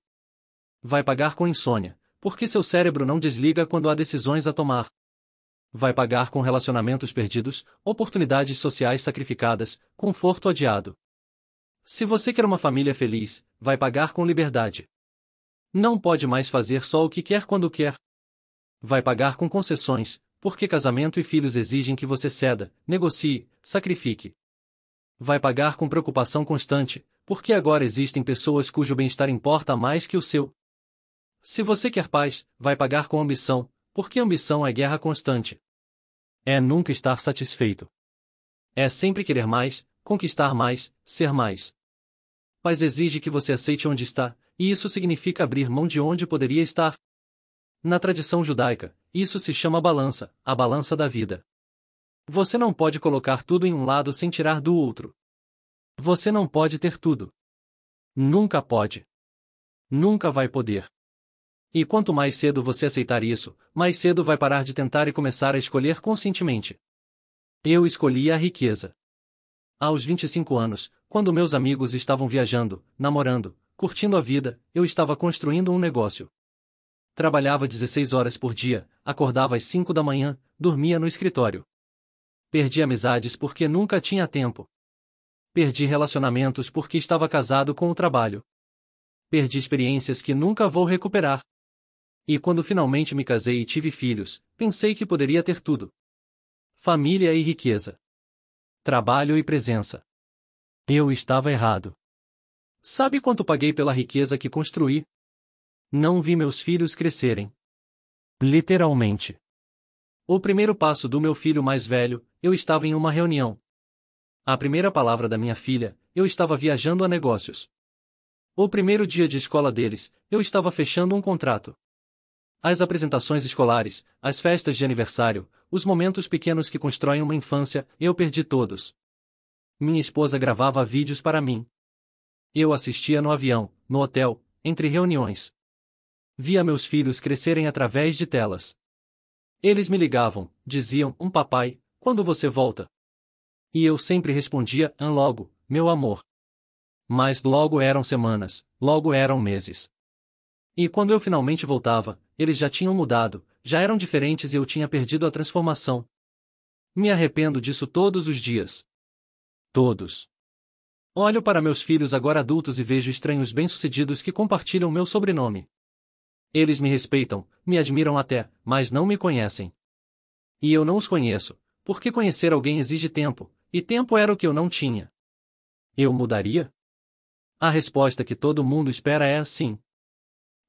Vai pagar com insônia, porque seu cérebro não desliga quando há decisões a tomar. Vai pagar com relacionamentos perdidos, oportunidades sociais sacrificadas, conforto adiado. Se você quer uma família feliz, vai pagar com liberdade. Não pode mais fazer só o que quer quando quer. Vai pagar com concessões, porque casamento e filhos exigem que você ceda, negocie, sacrifique. Vai pagar com preocupação constante, porque agora existem pessoas cujo bem-estar importa mais que o seu. Se você quer paz, vai pagar com ambição, porque ambição é guerra constante. É nunca estar satisfeito. É sempre querer mais, conquistar mais, ser mais. Paz exige que você aceite onde está, e isso significa abrir mão de onde poderia estar. Na tradição judaica, isso se chama balança, a balança da vida. Você não pode colocar tudo em um lado sem tirar do outro. Você não pode ter tudo. Nunca pode. Nunca vai poder. E quanto mais cedo você aceitar isso, mais cedo vai parar de tentar e começar a escolher conscientemente. Eu escolhi a riqueza. Aos 25 anos, quando meus amigos estavam viajando, namorando, curtindo a vida, eu estava construindo um negócio. Trabalhava 16 horas por dia, acordava às 5 da manhã, dormia no escritório. Perdi amizades porque nunca tinha tempo. Perdi relacionamentos porque estava casado com o trabalho. Perdi experiências que nunca vou recuperar. E quando finalmente me casei e tive filhos, pensei que poderia ter tudo. Família e riqueza. Trabalho e presença. Eu estava errado. Sabe quanto paguei pela riqueza que construí? Não vi meus filhos crescerem. Literalmente. O primeiro passo do meu filho mais velho, eu estava em uma reunião. A primeira palavra da minha filha, eu estava viajando a negócios. O primeiro dia de escola deles, eu estava fechando um contrato. As apresentações escolares, as festas de aniversário, os momentos pequenos que constroem uma infância, eu perdi todos. Minha esposa gravava vídeos para mim. Eu assistia no avião, no hotel, entre reuniões. Via meus filhos crescerem através de telas. Eles me ligavam, diziam, papai, quando você volta? E eu sempre respondia, logo, meu amor. Mas logo eram semanas, logo eram meses. E quando eu finalmente voltava, eles já tinham mudado, já eram diferentes e eu tinha perdido a transformação. Me arrependo disso todos os dias. Todos. Olho para meus filhos agora adultos e vejo estranhos bem-sucedidos que compartilham meu sobrenome. Eles me respeitam, me admiram até, mas não me conhecem. E eu não os conheço, porque conhecer alguém exige tempo, e tempo era o que eu não tinha. Eu mudaria? A resposta que todo mundo espera é sim.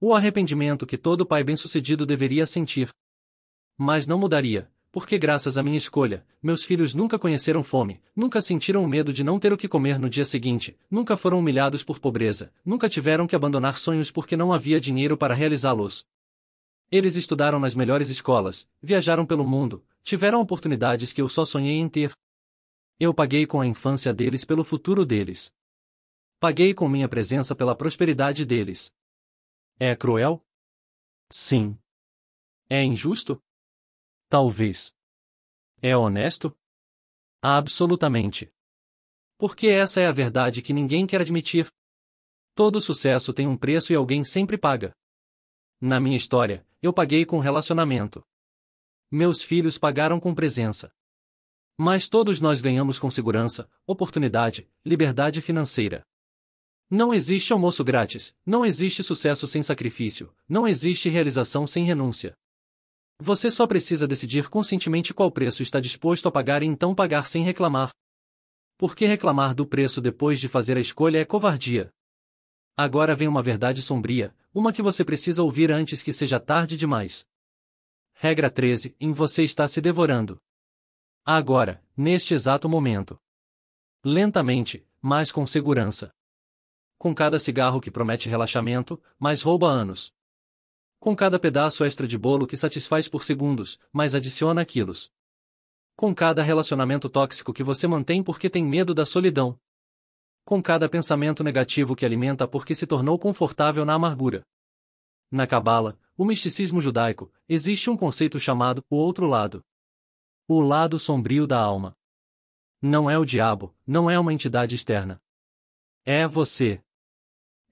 O arrependimento que todo pai bem-sucedido deveria sentir. Mas não mudaria, porque graças à minha escolha, meus filhos nunca conheceram fome, nunca sentiram o medo de não ter o que comer no dia seguinte, nunca foram humilhados por pobreza, nunca tiveram que abandonar sonhos porque não havia dinheiro para realizá-los. Eles estudaram nas melhores escolas, viajaram pelo mundo, tiveram oportunidades que eu só sonhei em ter. Eu paguei com a infância deles pelo futuro deles. Paguei com minha presença pela prosperidade deles. É cruel? Sim. É injusto? Talvez. É honesto? Absolutamente. Porque essa é a verdade que ninguém quer admitir. Todo sucesso tem um preço e alguém sempre paga. Na minha história, eu paguei com relacionamento. Meus filhos pagaram com presença. Mas todos nós ganhamos com segurança, oportunidade, liberdade financeira. Não existe almoço grátis, não existe sucesso sem sacrifício, não existe realização sem renúncia. Você só precisa decidir conscientemente qual preço está disposto a pagar e então pagar sem reclamar. Porque reclamar do preço depois de fazer a escolha é covardia. Agora vem uma verdade sombria, uma que você precisa ouvir antes que seja tarde demais. Regra 13, em você está se devorando. Agora, neste exato momento. Lentamente, mas com segurança. Com cada cigarro que promete relaxamento, mas rouba anos. Com cada pedaço extra de bolo que satisfaz por segundos, mas adiciona quilos. Com cada relacionamento tóxico que você mantém porque tem medo da solidão. Com cada pensamento negativo que alimenta porque se tornou confortável na amargura. Na Cabala, o misticismo judaico, existe um conceito chamado o outro lado. O lado sombrio da alma. Não é o diabo, não é uma entidade externa. É você.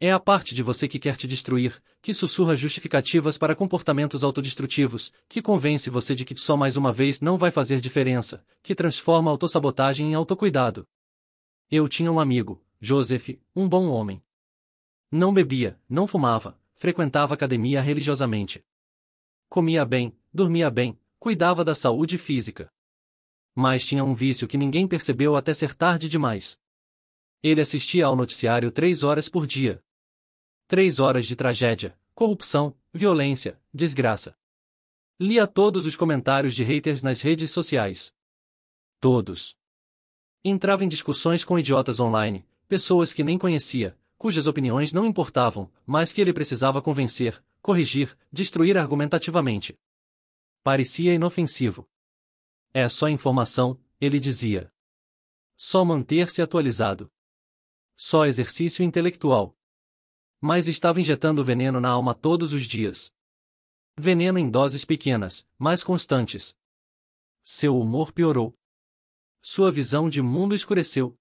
É a parte de você que quer te destruir, que sussurra justificativas para comportamentos autodestrutivos, que convence você de que só mais uma vez não vai fazer diferença, que transforma a autossabotagem em autocuidado. Eu tinha um amigo, Joseph, um bom homem. Não bebia, não fumava, frequentava academia religiosamente. Comia bem, dormia bem, cuidava da saúde física. Mas tinha um vício que ninguém percebeu até ser tarde demais. Ele assistia ao noticiário 3 horas por dia. 3 horas de tragédia, corrupção, violência, desgraça. Lia todos os comentários de haters nas redes sociais. Todos. Entrava em discussões com idiotas online, pessoas que nem conhecia, cujas opiniões não importavam, mas que ele precisava convencer, corrigir, destruir argumentativamente. Parecia inofensivo. É só informação, ele dizia. Só manter-se atualizado. Só exercício intelectual. Mas estava injetando veneno na alma todos os dias. Veneno em doses pequenas, mas constantes. Seu humor piorou. Sua visão de mundo escureceu.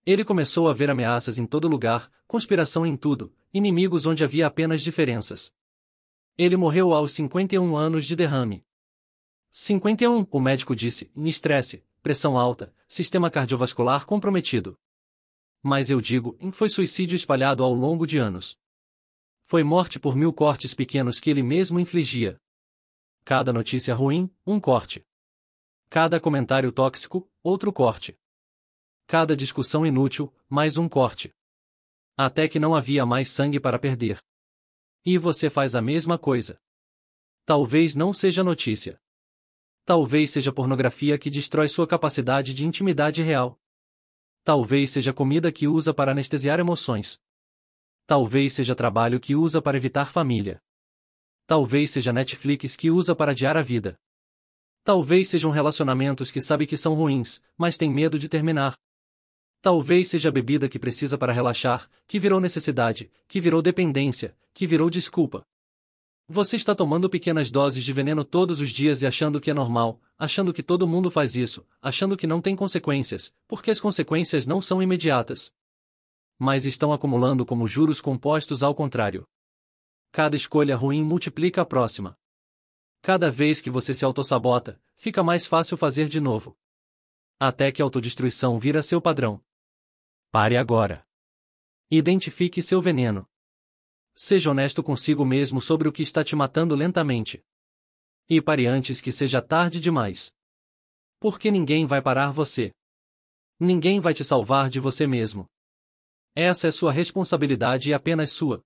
Ele começou a ver ameaças em todo lugar, conspiração em tudo, inimigos onde havia apenas diferenças. Ele morreu aos 51 anos de derrame. 51, o médico disse, em estresse, pressão alta, sistema cardiovascular comprometido. Mas eu digo, foi suicídio espalhado ao longo de anos. Foi morte por 1000 cortes pequenos que ele mesmo infligia. Cada notícia ruim, um corte. Cada comentário tóxico, outro corte. Cada discussão inútil, mais um corte. Até que não havia mais sangue para perder. E você faz a mesma coisa. Talvez não seja notícia. Talvez seja pornografia que destrói sua capacidade de intimidade real. Talvez seja comida que usa para anestesiar emoções. Talvez seja trabalho que usa para evitar família. Talvez seja Netflix que usa para adiar a vida. Talvez sejam relacionamentos que sabe que são ruins, mas tem medo de terminar. Talvez seja a bebida que precisa para relaxar, que virou necessidade, que virou dependência, que virou desculpa. Você está tomando pequenas doses de veneno todos os dias e achando que é normal, achando que todo mundo faz isso, achando que não tem consequências, porque as consequências não são imediatas. Mas estão acumulando como juros compostos ao contrário. Cada escolha ruim multiplica a próxima. Cada vez que você se autossabota, fica mais fácil fazer de novo. Até que a autodestruição vira seu padrão. Pare agora. Identifique seu veneno. Seja honesto consigo mesmo sobre o que está te matando lentamente. E pare antes que seja tarde demais. Porque ninguém vai parar você. Ninguém vai te salvar de você mesmo. Essa é sua responsabilidade e apenas sua.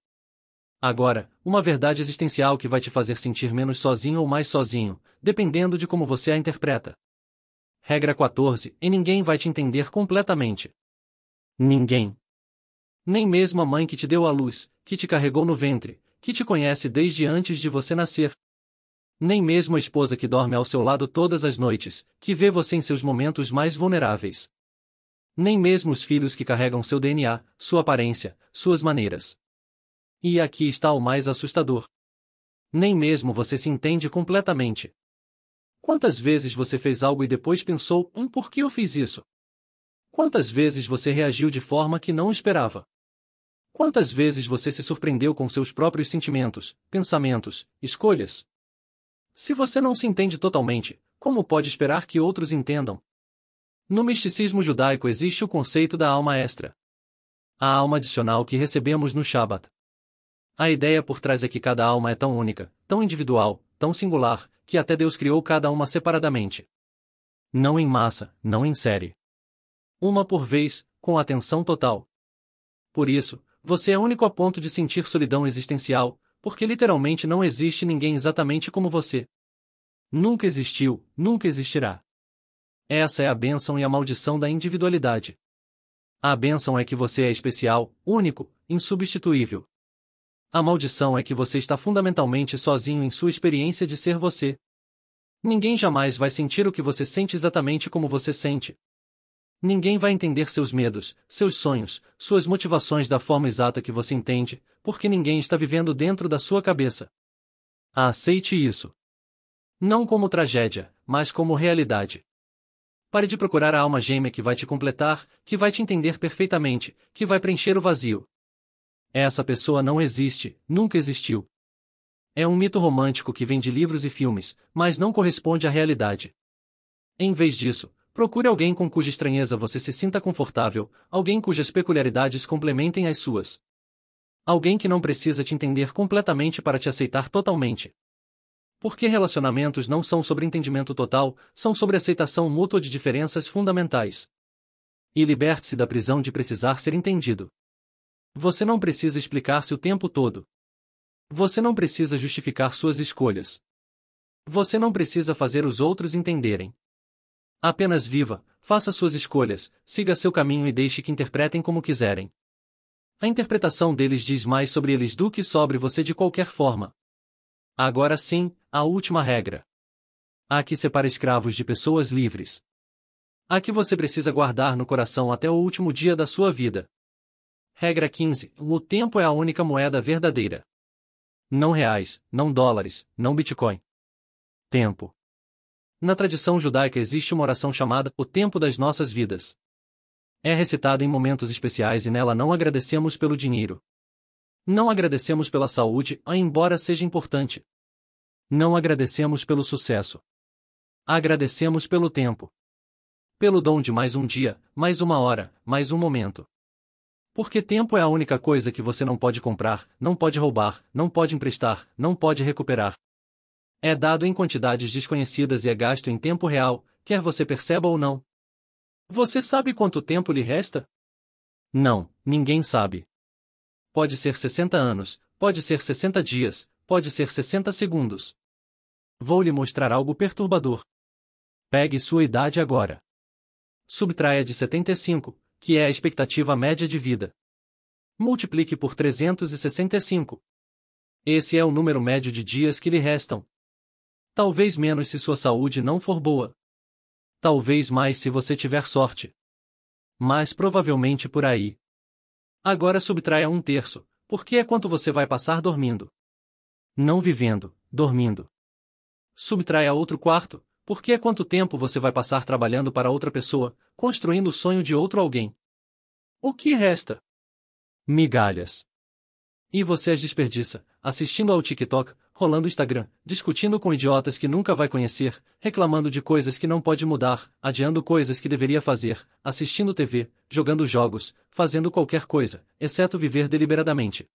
Agora, uma verdade existencial que vai te fazer sentir menos sozinho ou mais sozinho, dependendo de como você a interpreta. Regra 14, e ninguém vai te entender completamente. Ninguém. Nem mesmo a mãe que te deu à luz, que te carregou no ventre, que te conhece desde antes de você nascer. Nem mesmo a esposa que dorme ao seu lado todas as noites, que vê você em seus momentos mais vulneráveis. Nem mesmo os filhos que carregam seu DNA, sua aparência, suas maneiras. E aqui está o mais assustador. Nem mesmo você se entende completamente. Quantas vezes você fez algo e depois pensou, por que eu fiz isso? Quantas vezes você reagiu de forma que não esperava? Quantas vezes você se surpreendeu com seus próprios sentimentos, pensamentos, escolhas? Se você não se entende totalmente, como pode esperar que outros entendam? No misticismo judaico existe o conceito da alma extra. A alma adicional que recebemos no Shabat. A ideia por trás é que cada alma é tão única, tão individual, tão singular, que até Deus criou cada uma separadamente. Não em massa, não em série. Uma por vez, com atenção total. Por isso, você é único a ponto de sentir solidão existencial, porque literalmente não existe ninguém exatamente como você. Nunca existiu, nunca existirá. Essa é a bênção e a maldição da individualidade. A bênção é que você é especial, único, insubstituível. A maldição é que você está fundamentalmente sozinho em sua experiência de ser você. Ninguém jamais vai sentir o que você sente exatamente como você sente. Ninguém vai entender seus medos, seus sonhos, suas motivações da forma exata que você entende, porque ninguém está vivendo dentro da sua cabeça. Aceite isso. Não como tragédia, mas como realidade. Pare de procurar a alma gêmea que vai te completar, que vai te entender perfeitamente, que vai preencher o vazio. Essa pessoa não existe, nunca existiu. É um mito romântico que vem de livros e filmes, mas não corresponde à realidade. Em vez disso, procure alguém com cuja estranheza você se sinta confortável, alguém cujas peculiaridades complementem as suas. Alguém que não precisa te entender completamente para te aceitar totalmente. Porque relacionamentos não são sobre entendimento total, são sobre aceitação mútua de diferenças fundamentais. E liberte-se da prisão de precisar ser entendido. Você não precisa explicar-se o tempo todo. Você não precisa justificar suas escolhas. Você não precisa fazer os outros entenderem. Apenas viva, faça suas escolhas, siga seu caminho e deixe que interpretem como quiserem. A interpretação deles diz mais sobre eles do que sobre você de qualquer forma. Agora sim, a última regra. A que separa escravos de pessoas livres. A que você precisa guardar no coração até o último dia da sua vida. Regra 15. O tempo é a única moeda verdadeira. Não reais, não dólares, não Bitcoin. Tempo. Na tradição judaica existe uma oração chamada o tempo das nossas vidas. É recitada em momentos especiais e nela não agradecemos pelo dinheiro. Não agradecemos pela saúde, embora seja importante. Não agradecemos pelo sucesso. Agradecemos pelo tempo. Pelo dom de mais um dia, mais uma hora, mais um momento. Porque tempo é a única coisa que você não pode comprar, não pode roubar, não pode emprestar, não pode recuperar. É dado em quantidades desconhecidas e é gasto em tempo real, quer você perceba ou não. Você sabe quanto tempo lhe resta? Não, ninguém sabe. Pode ser 60 anos, pode ser 60 dias, pode ser 60 segundos. Vou lhe mostrar algo perturbador. Pegue sua idade agora. Subtraia de 75, que é a expectativa média de vida. Multiplique por 365. Esse é o número médio de dias que lhe restam. Talvez menos se sua saúde não for boa. Talvez mais se você tiver sorte. Mas provavelmente por aí. Agora subtraia 1/3, porque é quanto você vai passar dormindo. Não vivendo, dormindo. Subtraia outro quarto, porque é quanto tempo você vai passar trabalhando para outra pessoa, construindo o sonho de outro alguém. O que resta? Migalhas. E você as desperdiça, assistindo ao TikTok, rolando o Instagram, discutindo com idiotas que nunca vai conhecer, reclamando de coisas que não pode mudar, adiando coisas que deveria fazer, assistindo TV, jogando jogos, fazendo qualquer coisa, exceto viver deliberadamente.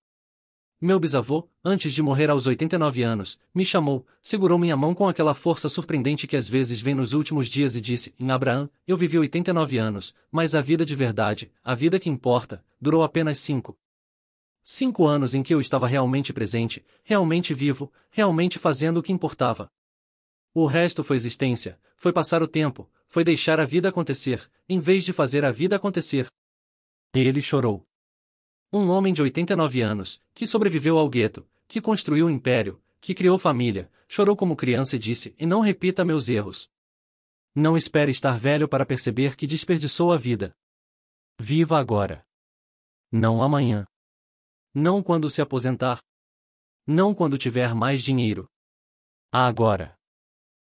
Meu bisavô, antes de morrer aos 89 anos, me chamou, segurou minha mão com aquela força surpreendente que às vezes vem nos últimos dias e disse: Abraham, eu vivi 89 anos, mas a vida de verdade, a vida que importa, durou apenas 5. 5 anos em que eu estava realmente presente, realmente vivo, realmente fazendo o que importava. O resto foi existência, foi passar o tempo, foi deixar a vida acontecer, em vez de fazer a vida acontecer. E ele chorou. Um homem de 89 anos, que sobreviveu ao gueto, que construiu um império, que criou família, chorou como criança e disse: e não repita meus erros. Não espere estar velho para perceber que desperdiçou a vida. Viva agora. Não amanhã. Não quando se aposentar. Não quando tiver mais dinheiro. Agora.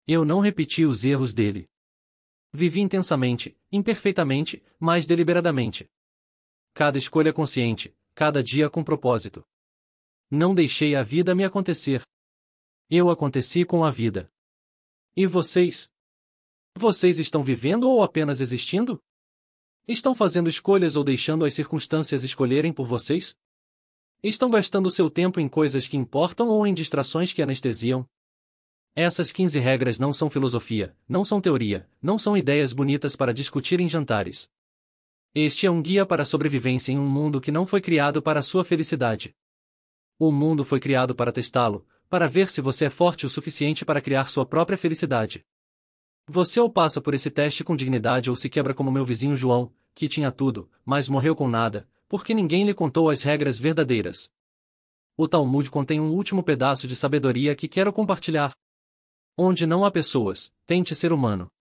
Eu não repeti os erros dele. Vivi intensamente, imperfeitamente, mas deliberadamente. Cada escolha consciente, cada dia com propósito. Não deixei a vida me acontecer. Eu aconteci com a vida. E vocês? Vocês estão vivendo ou apenas existindo? Estão fazendo escolhas ou deixando as circunstâncias escolherem por vocês? Estão gastando seu tempo em coisas que importam ou em distrações que anestesiam? Essas 15 regras não são filosofia, não são teoria, não são ideias bonitas para discutir em jantares. Este é um guia para a sobrevivência em um mundo que não foi criado para a sua felicidade. O mundo foi criado para testá-lo, para ver se você é forte o suficiente para criar sua própria felicidade. Você ou passa por esse teste com dignidade ou se quebra como meu vizinho João, que tinha tudo, mas morreu com nada, porque ninguém lhe contou as regras verdadeiras. O Talmud contém um último pedaço de sabedoria que quero compartilhar. Onde não há pessoas, tente ser humano.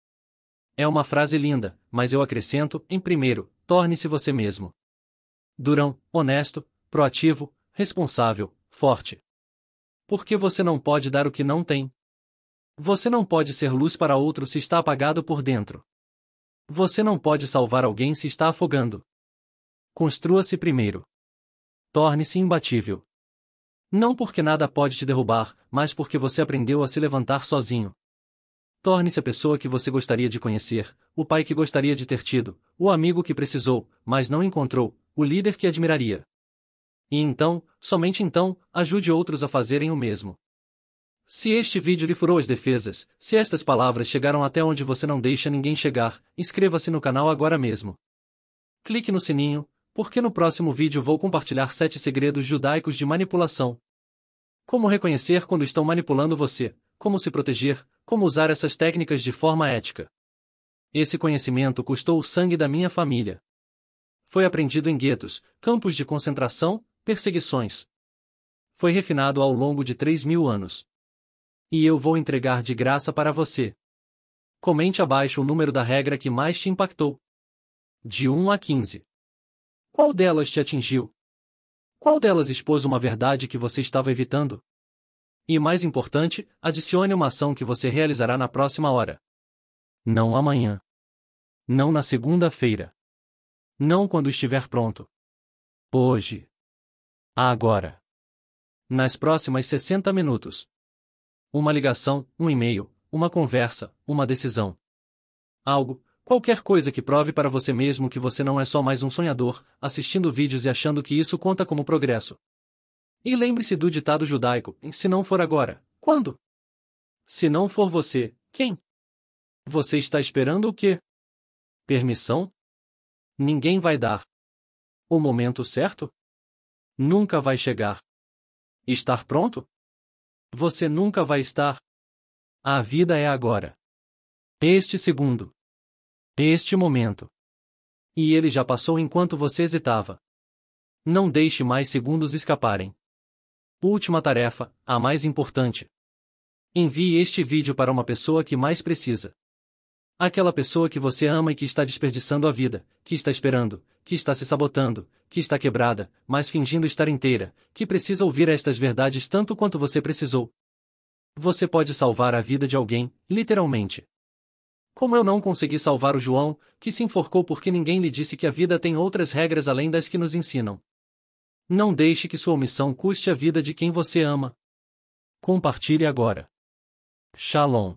É uma frase linda, mas eu acrescento, em primeiro, torne-se você mesmo. Durão, honesto, proativo, responsável, forte. Porque você não pode dar o que não tem. Você não pode ser luz para outro se está apagado por dentro. Você não pode salvar alguém se está afogando. Construa-se primeiro. Torne-se imbatível. Não porque nada pode te derrubar, mas porque você aprendeu a se levantar sozinho. Torne-se a pessoa que você gostaria de conhecer, o pai que gostaria de ter tido, o amigo que precisou, mas não encontrou, o líder que admiraria. E então, somente então, ajude outros a fazerem o mesmo. Se este vídeo lhe furou as defesas, se estas palavras chegaram até onde você não deixa ninguém chegar, inscreva-se no canal agora mesmo. Clique no sininho, porque no próximo vídeo vou compartilhar 7 segredos judaicos de manipulação. Como reconhecer quando estão manipulando você, como se proteger, como usar essas técnicas de forma ética. Esse conhecimento custou o sangue da minha família. Foi aprendido em guetos, campos de concentração, perseguições. Foi refinado ao longo de 3.000 anos. E eu vou entregar de graça para você. Comente abaixo o número da regra que mais te impactou. De 1 a 15. Qual delas te atingiu? Qual delas expôs uma verdade que você estava evitando? E mais importante, adicione uma ação que você realizará na próxima hora. Não amanhã. Não na segunda-feira. Não quando estiver pronto. Hoje. Agora. Nas próximas 60 minutos. Uma ligação, um e-mail, uma conversa, uma decisão. Algo, qualquer coisa que prove para você mesmo que você não é só mais um sonhador, assistindo vídeos e achando que isso conta como progresso. E lembre-se do ditado judaico: se não for agora, quando? Se não for você, quem? Você está esperando o quê? Permissão? Ninguém vai dar. O momento certo? Nunca vai chegar. Estar pronto? Você nunca vai estar. A vida é agora. Este segundo. Este momento. E ele já passou enquanto você hesitava. Não deixe mais segundos escaparem. Última tarefa, a mais importante. Envie este vídeo para uma pessoa que mais precisa. Aquela pessoa que você ama e que está desperdiçando a vida, que está esperando, que está se sabotando, que está quebrada, mas fingindo estar inteira, que precisa ouvir estas verdades tanto quanto você precisou. Você pode salvar a vida de alguém, literalmente. Como eu não consegui salvar o João, que se enforcou porque ninguém lhe disse que a vida tem outras regras além das que nos ensinam. Não deixe que sua omissão custe a vida de quem você ama. Compartilhe agora. Shalom.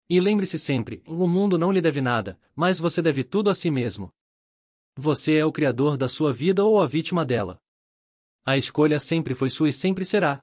E lembre-se sempre, o mundo não lhe deve nada, mas você deve tudo a si mesmo. Você é o criador da sua vida ou a vítima dela. A escolha sempre foi sua e sempre será.